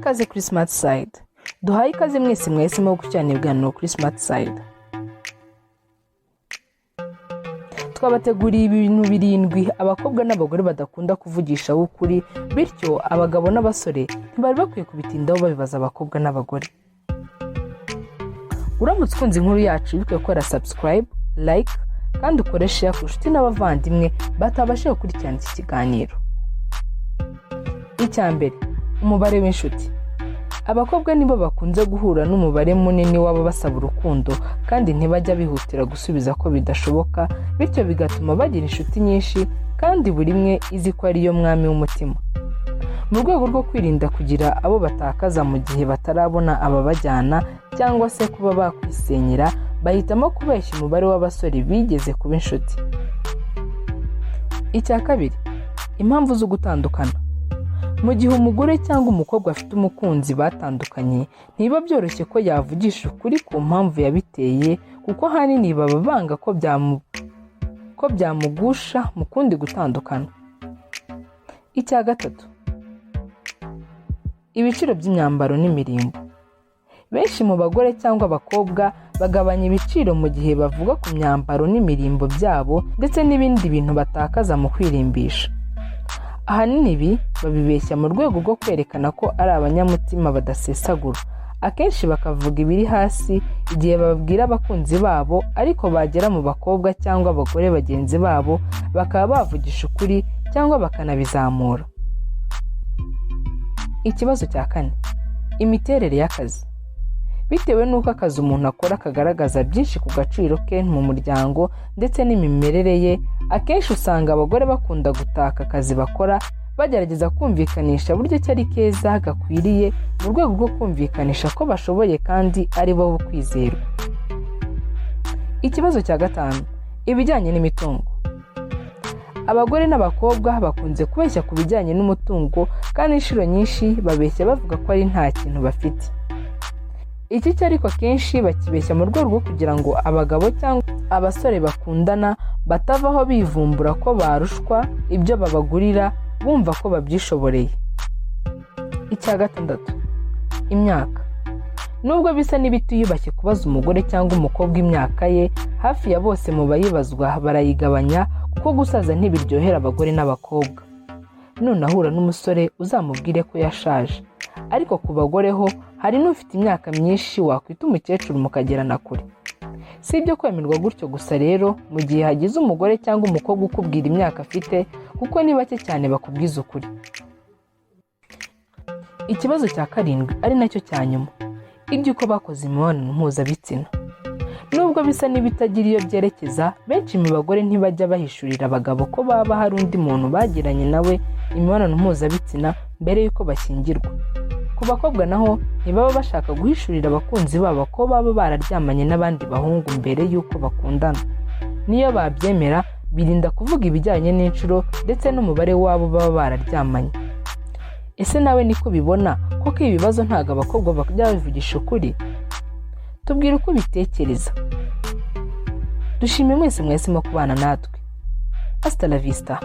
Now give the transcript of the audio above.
ikaze kuri Smartside. Duhaye ikaze mwese mu gukurikirana ibiganiro kuri Smartside. Twabateguriye ibintu 7 abakobwa n'abagore badakunda kuvugisha ukuri, bityo abagabo n'abasore ntibari bakwiye kubitindaho babibaza abakobwa n'abagore. Uramutse ukunze inkuru yacu bikwiye gukora subscribe, like kandi ukore share ku nshuti n'abavandimwe batabashije gukurikirana iki kiganiro. Icyambere, umubare w'inshuti. Abakobwa nibo bakunze guhura n'umubare munini w'aba basaba urukundo kandi ntibajya bihutira gusubiza ko bidashoboka, bityo bigatuma bagira inshuti nyinshi kandi buri imwe izi ko ari yo mwami w'umutima. Mu rwego rwo kwirinda kugira abo batakaza mu gihe batarabona ababajyana cyangwa se kuba bakwisenyera, bahitamo kubeshya umubare w'abasore bigeze kuba inshuti. Icya kabiri, impamvu zo gutandukana. Mu gihe umugore cyangwa umukobwa afite umukunzi batandukanye, ntiba byoroshye ko yavugisha ukuri ku mpamvu yabiteye, kuko hanini baba banga ko byamugusha mu kundi gutandukana. Icya gatatu, ibiciro by'imyambaro n'imirimbo. Benshi mu bagore cyangwa abakobwa bagabanya ibiciro mu gihe bavuga ku myambaro n'imirimbo byabo ndetse n'ibindi bintu batakaza mu kwirimbisha. Ahanini ibi babibeshya mu rwego rwo kwerekana ko ari abanyamutima badasesagura. Akenshi bakavuga ibiri hasi igihe babwira abakunzi babo, ariko bagera mu bakobwa cyangwa abagore bagenzi babo bakaba bavugisha ukuri cyangwa bakanabizamura. Ikibazo cya kane, imiterere y'akazi. Bitewe n'uko akazi umuntu akora kagaragaza byinshi ku gaciro ke mu muryango ndetse n'imimerere ye, akenshi usanga abagore bakunda gutaka akazi bakora, bagerageza kumvikanisha buryo cyari keza gakwiriye mu rwego rwo kumvikanisha ko bashoboye kandi ari bo kwizerwa. Ikibazo cya gatanu, ibijyanye n'imitungo. Abagore n'abakobwa bakunze kubeshya ku bijyanye n'umutungo kandi inshuro nyinshi babeshya bavuga ko ari nta kintu bafite. Iki cyo ariko kenshi bakibeshya mu rwego rwo kugira ngo abagabo cyangwa abasore bakundana batavaho bivumbura ko barushwa ibyo babagurira, bumva ko babyishoboreye. Icya gatandatu, imyaka. Nubwo bisa n'ibitiyubashye kubaza umugore cyangwa umukobwa imyaka ye, hafi ya bose mu bayibazwa barayigabanya, kuko gusaza ntibiryohera abagore n'abakobwa. Nunahura n'umusore uzamubwire ko yashaje, ariko ku bagore ho hari n'ufite imyaka myinshi wakwita umukecuru mukagerana kure. Si ibyo kwemerwa gutyo gusa rero mu gihe hagize umugore cyangwa umukobwa ukubwira imyaka afite, kuko ni bake cyane bakubwiza ukuri. Ikibazo cya karindwi ari nacyo cya nyuma, iby'uko bakoze imibonano mpuzabitsina. Nubwo bisa n'ibitagira iyo byerekeza, benshi mu bagore ntibajya bahishurira abagabo ko baba hari undi muntu bagiranye nawe imibonano mpuzabitsina mbere y'uko bashyingirwa. Ku bakobwa naho ntibaba bashaka guhishurira abakunzi babo ko baba bararyamanye n'abandi bahungu mbere y'uko bakundana. Niyo babyemera, birinda kuvuga ibijyanye n'inshuro ndetse n'umubare wabo baba bararyamanye. Ese nawe niko ubibona, koko ibi bibazo ntabwo abakobwa bajya babivugisha ukuri? Tubwire uko ubitekereza. Dushime mwese mu kubana natwe. Hasta la vista.